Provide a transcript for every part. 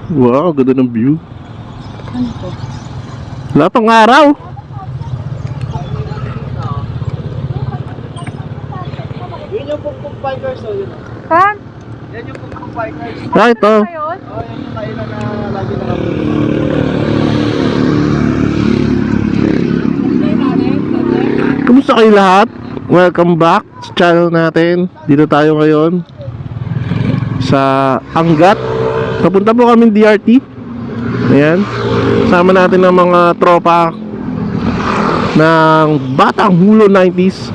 Wow, ganda ng view. Ano to? Wala pang araw. Yun yung pukpuk bikers o yun. Saan? Yan yung pukpuk bikers. Ah, ito. Ayun? Oh, yan yung kailan na lagi na kami. Kumusta kayo lahat? Welcome back sa channel natin. Dito tayo ngayon sa Angat. Papunta po kami DRT. Ayan. Sama natin ng mga tropa ng Batang Hulo 90s.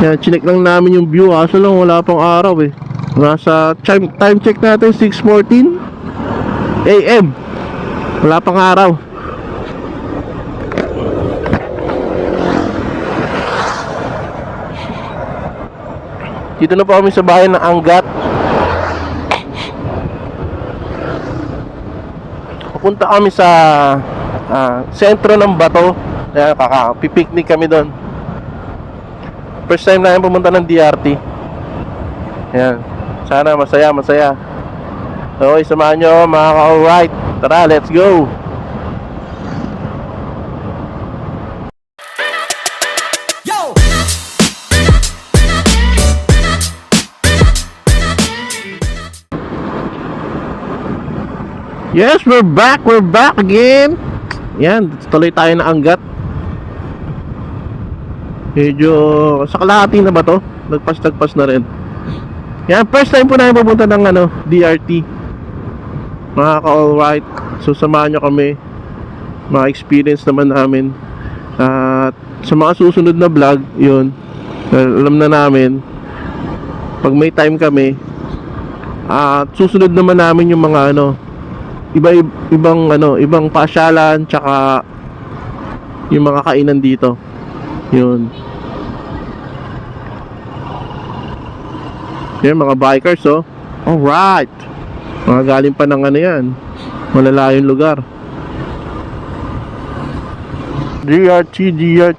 Ayan, chinek lang namin yung view. Kaso lang wala pang araw eh. Nasa time check natin 6:14 AM. Wala pang araw. Dito na po kami sa bayan ng Angat. Pupunta kami sa sentro ng Bato. Pipiknik kami doon. First time namin pumunta ng DRT. Ayan. Sana masaya. Okay, samahan nyo ako mga ka-alright. Tara, let's go! Yes, we're back again. Yan, tuloy tayo na Angat. Medyo sa kalahati na ba to? Nagpas na rin. Yan, first time po namin pupunta ng DRT. Mga ka-alright. So samahan nyo kami. Mga experience naman namin. At sa mga susunod na vlog, yun, alam na namin pag may time kami. At susunod naman namin yung mga ibang pasyalan, tsaka yung mga kainan dito. Yun. Yan, mga bikers, oh. Alright. Mga galing pa ng yan, malalayong lugar. DRT.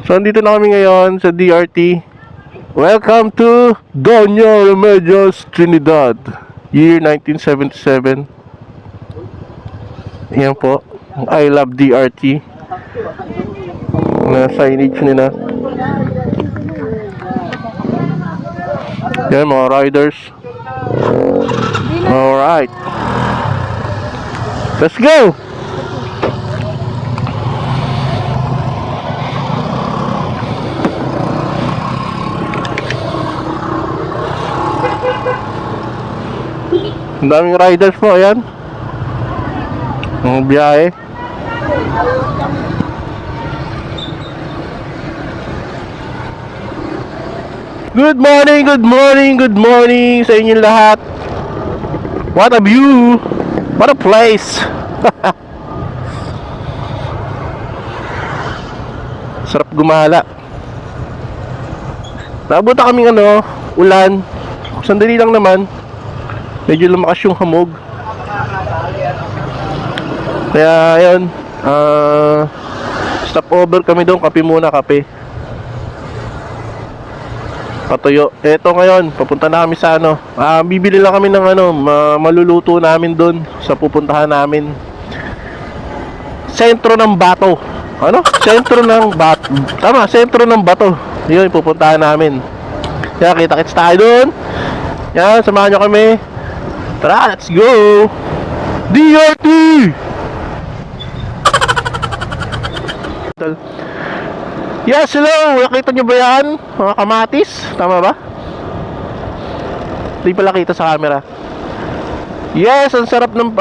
So, andito na kami ngayon sa DRT. Welcome to Doña Remedios Trinidad, year 1977. Yan po, I love DRT. Na signage nila. Yan, mga riders. Alright, let's go! Ang daming riders po, ayan. Ang biyahe. Good morning sa inyo lahat. What a view. What a place. Sarap gumala. Nabuta kaming ulan. Sandali lang naman. Medyo lumakas yung hamog. Kaya ayun, stop over kami doon, kape muna, kape. Patuyo. Eto ngayon, papunta na kami sa bibili lang kami ng maluluto namin doon sa pupuntahan namin. Sentro ng Bato. Sentro ng Bato. Tama, sentro ng Bato. Yun, pupuntahan namin. Kaya kita-kits tayo doon. Yan, samahan nyo kami. Tara, let's go! DRT! Yes, hello! Nakita nyo ba yan? Mga kamatis? Tama ba? Hindi pala kita sa camera. Yes, ang sarap ng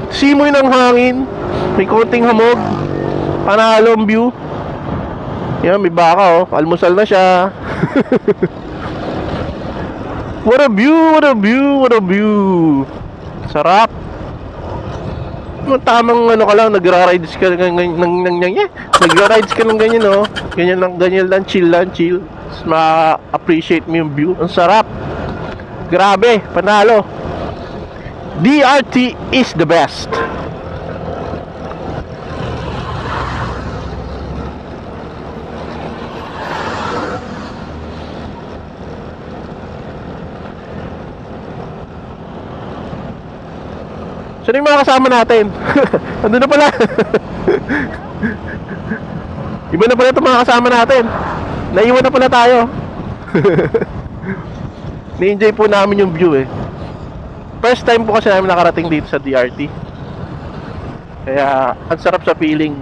simoy ng hangin. May konting hamog. Panalo ang view. Yan, may baka, oh. Almusal na siya. What a view. Sarap. Tamang ka lang, nagra-rides ka nagra-rides ka ng ganyan, oh. Ganyan lang, chill. Ma-appreciate mo yung view. Ang sarap. Grabe, panalo. DRT is the best. Sino yung mga kasama natin? Andun na pala. Iba na pala itong mga kasama natin. Naiwan na pala tayo. Ni-enjoy po namin yung view eh. First time po kasi namin nakarating dito sa DRT. Kaya ang sarap sa feeling.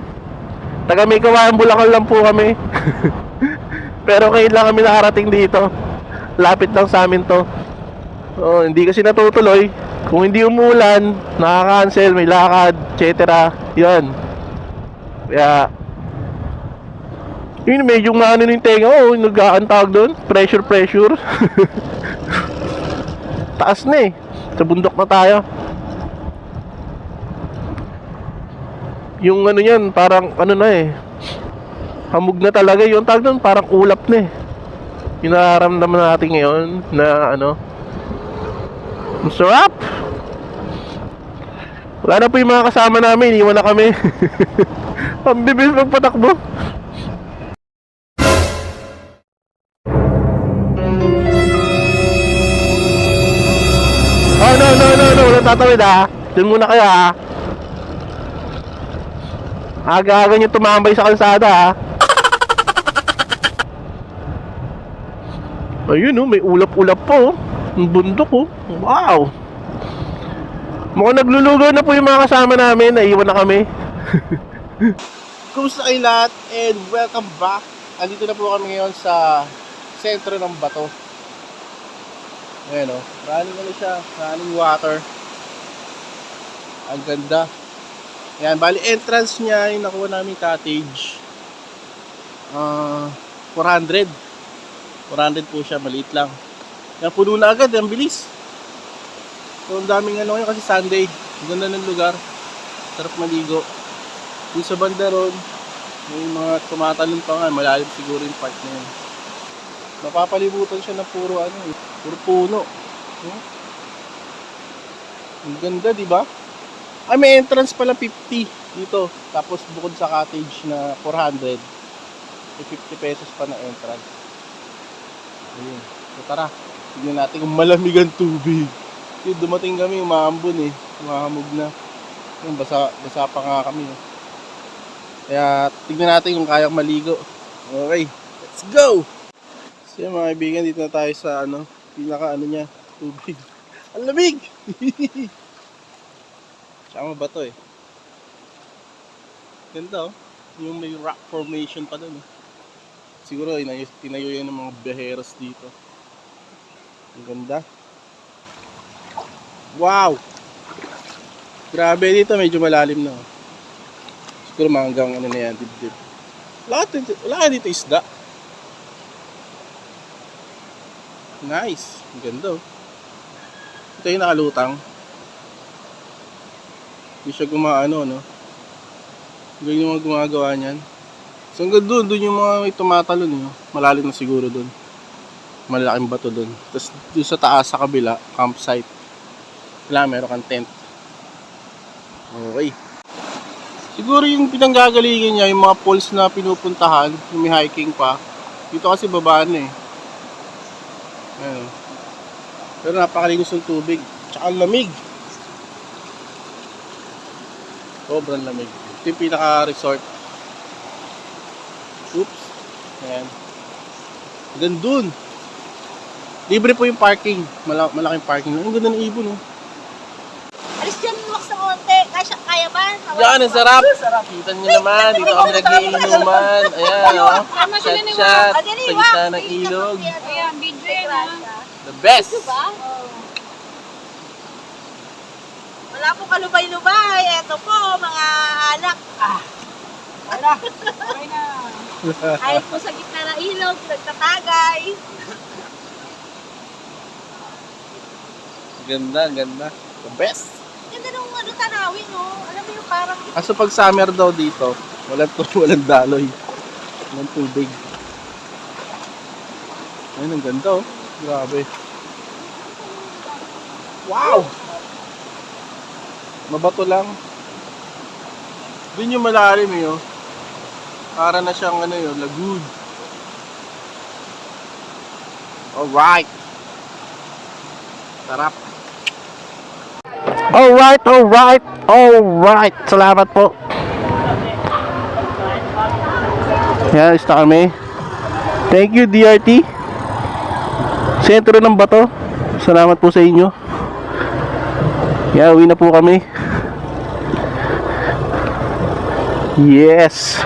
Taga may Kawayan, Bulacan lang po kami. Pero ngayon lang kami nakarating dito. Lapit lang sa amin to. Oh, hindi kasi natutuloy. Kung hindi umulan, nakaka-cancel, may lakad, etc. Yan. Kaya yun, medyo maano yung tenga. Oh, nag-aantawag doon. Pressure. Taas na eh. Sa bundok na tayo. Yung ano yan, parang ano na eh. Hamog na talaga. Yung tawag doon, parang ulap na eh. Yung nararamdaman natin ngayon na ano. Ang sarap! Wala na po yung mga kasama namin. Iwan na kami. Ang bilis magpatakbo. Oh, no. Walang tatawid ha. Doon muna kayo ha. Aga-aga nyo tumambay sa kalsada ha. Ayun oh, may ulap-ulap po oh. Ang bundok oh. Wow. Mukhang naglulugaw na po yung mga kasama namin. Naiwan na kami. Kumusta kayo lahat and welcome back. Andito na po kami ngayon sa sentro ng Bato. Ayan o, running ano siya, running water. Ang ganda. Ayan, bali entrance niya yung nakuha namin cottage. 400 po siya, maliit lang. Yan, puno na agad, ang bilis. So, ang daming ano ngayon kasi Sunday. Ang ganda ng lugar. Sarap maligo. Yung sa banda ron, may mga tumatalon pa nga, malalim siguro yung part na yun. Napapalibutan siya ng puro ano eh. Puro puno. Ang ganda, di ba? Ay, may entrance pala 50 dito. Tapos bukod sa cottage na 400, may 50 pesos pa na entrance. Ayun. So tara, tignan natin kung malamig ang tubig. Kasi dumating kami, umaambon eh. Umahamog na. Yung basa pa nga kami. Eh. Kaya tignan natin kung kayang maligo. Okay, let's go! So yun, mga kaibigan, dito na tayo sa ano, pinaka ano niya, tubig. Ang lamig! Tsaka ba to eh. Ganda oh. Yung may rock formation pa dun eh. Siguro tinayo yan ng mga biyaheros dito. Ang ganda. Wow! Grabe dito, medyo malalim na oh. Siguro hanggang ano na yan, dibdib. Wala dito isda. Nice. Ang ganda oh. Ito yung nakalutang. Hindi siya gumaano, no? Ganyan yung mga gumagawa niyan. So hanggang doon yung mga may tumatalon, no? Malalim na siguro doon. Malaking bato doon. Tapos doon sa taas, sa kabila, campsite. Wala, meron kang tent. Okay. Siguro yung pinanggagalingan niya, yung mga falls na pinupuntahan, yung may hiking pa. Dito kasi babaan eh. Ayan. Pero napakalinis ng tubig. Tsaka lamig. Sobrang lamig. Ito yung pinaka-resort. Oops. Ayan. Hanggang dun. Libre po yung parking. Malaking parking. Ang ganda ng ibon, oh. Alis dyan, wax na konti. Kaya ba? Yan, ang sarap. Kita nyo naman. Dito kami nag-iinuman. Ayan, oh. Chat-chat. Sa gitna ng ilog. Ayan, video yan. The best. Diba? Wala po kalubay-lubay. Eto po, mga anak. Okay na. Ay po sa gitna ng ilog, nagtatagay. Ganda. The best. Ganda nung ano, tanawin, no? Alam mo yung parang... Kaso pag summer daw dito, walang daloy. Walang tubig. Ayun, ang ganda oh. Grabe. Wow! Mabato lang. Doon yung malalim eh oh. Para na siyang ano yun, lagoon. Alright. Sarap. Alright, alright, alright. Salamat po. Yan,ista kami. Thank you, DRT. Sentro ng Bato. Salamat po sa inyo. Yan, uwi na po kami. Yes.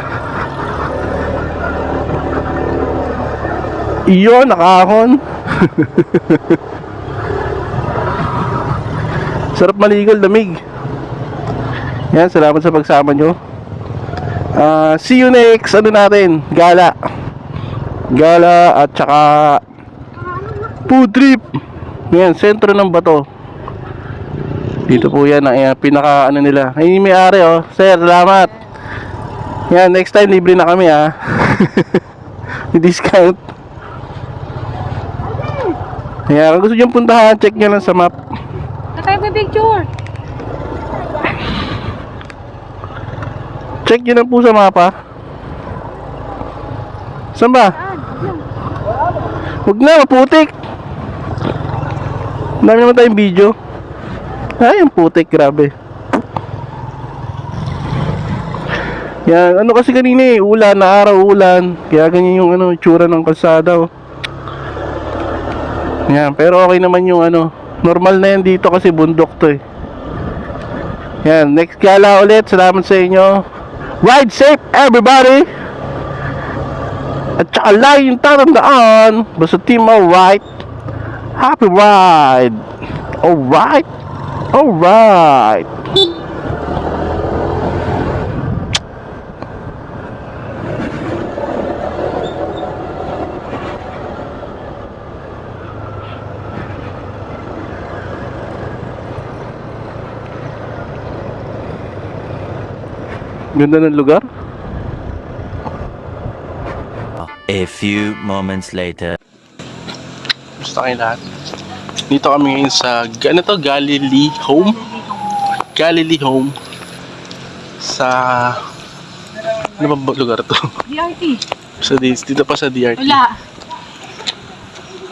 Iyon, nakahon. Sarap maligal, lamig. Yan, salamat sa pagsama nyo. See you next, ano natin, gala at saka food trip. Yan, sentro ng Bato. Dito po yan, pinaka ano nila. Ay, may ari oh. Sir, salamat. Yan, next time libre na kami ha. May discount. Yan, kung gusto nyo puntahan, check nyo lang sa map. Tayo may picture. Check nyo lang po sa mapa. Saan ba? Huwag na, maputik. Dami naman tayong video. Ay, ang putik, grabe. Yan, ano kasi kanina eh, ulan, na araw, ulan. Kaya ganyan yung ano, itsura ng kalsada oh. Yan, pero okay naman yung ano, normal na yan dito kasi bundok to eh. Yan, next gala ulit, salamat sa inyo. Ride safe everybody. At saka lagi yung tatandaan, basta team alright. Happy ride. Alright. Alright. Ganda ng lugar. A few moments later. Gusto kayo lahat. Dito kami ngayon sa, ano to, Galilee Home. Galilee Home. Sa, ano ba lugar to? DRT. Sa dito pa sa DRT. Wala.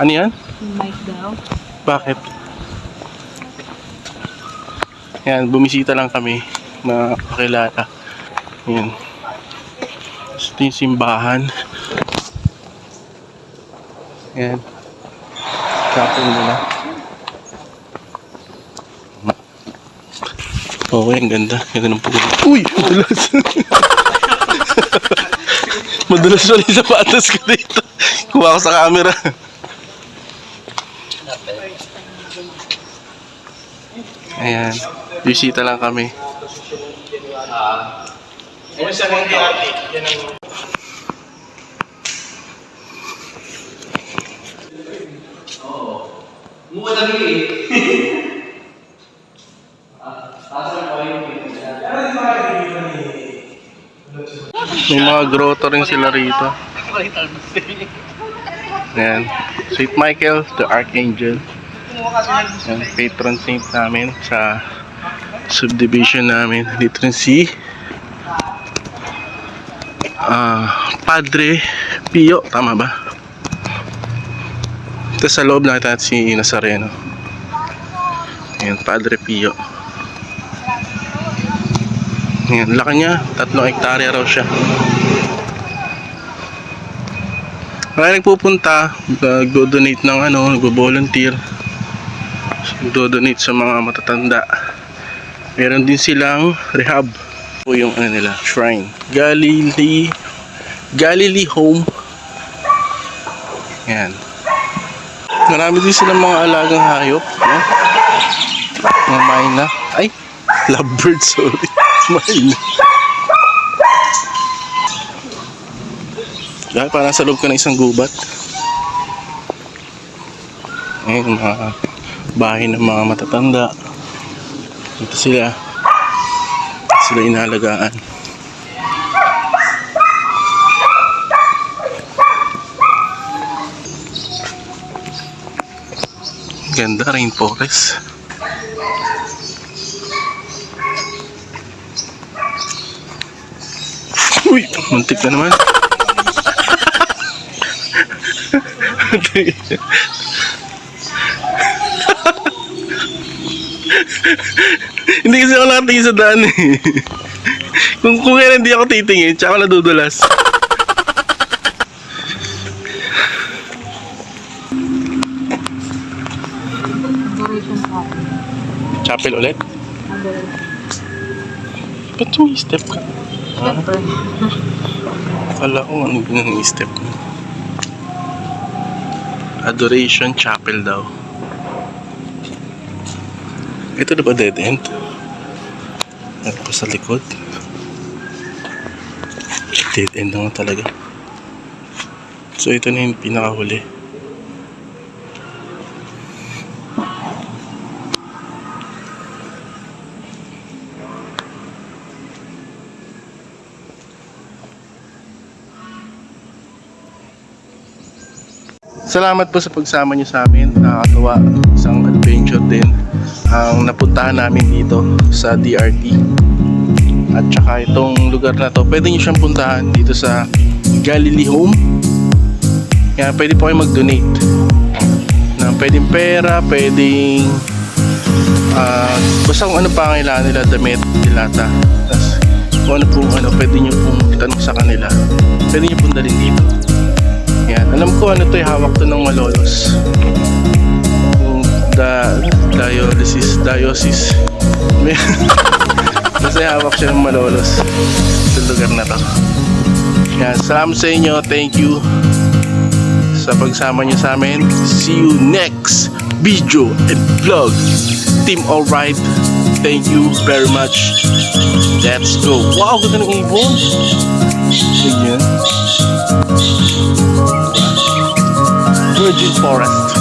Ano yan? Mic daw. Bakit? Yan, bumisita lang kami na kakilala. Yan. Ito yung simbahan. Yan. Kapon nila. Okay, ang ganda. Ganda ng pulo. Uy! Madulas. Madulas pala yung sapatos ko dito. Kuha ko sa camera. Ayan. Bisita lang kami. May mga grotto rin sila rito. Ayan. St. Michael, the Archangel. Ayan, patron saint namin sa subdivision namin. Dito rin si Padre Pio, tama ba? Ito sa loob nakita natin si Nazareno. Ayan, Padre Pio. Ayan, laki niya, 3 hektarya raw siya. Kaya nagpupunta, nagdo-donate ng ano, nagbo-volunteer, nagdo-donate sa mga matatanda. Meron din silang rehab. O yung ano nila, shrine. Galilee Home. Yan. Marami din silang mga alagang hayop, no? Mga mayna. Ay, lovebird, sorry. Mayna. Dahil parang sa loob ka ng isang gubat. Ayun, mga bahay ng mga matatanda. Ito sila inalagaan. Ganda, rainforest. Uy, muntik na naman. Hindi kasi ako nakatingin sa daan eh. Kung kailan hindi ako titingin, tsaka ako nadudulas. Chapel ulit? Ba't may step ka? Akala ko ano yung step ko. Adoration Chapel daw. Ito na ba dead end? Ito pa sa likod. Dead end na nga talaga. So ito na yung pinakahuli. Salamat po sa pagsama niyo sa amin. Nakakatuwa. Isang adventure din ang napuntahan namin dito sa DRT. At saka itong lugar na to, pwede niyo siyang puntahan dito sa Galilee Home. Kaya pwede po kayo mag-donate. Na pwedeng pera, pwedeng basta kung ano pa ang kailangan nila, damit, dilata. Tapos kung ano po, pwede niyo pong tanong sa kanila. Pwede niyo pong dalhin dito. Yan. Alam ko ano to, hawak to ng Malolos. Yung diocese. Kasi hawak siya ng Malolos sa lugar na to. Yan. Salamat sa inyo. Thank you sa pagsama niyo sa amin. See you next video and vlog. Team Alright. Thank you very much. Let's go. Wow, ganda ng ibon. Tignan. Virgin Forest.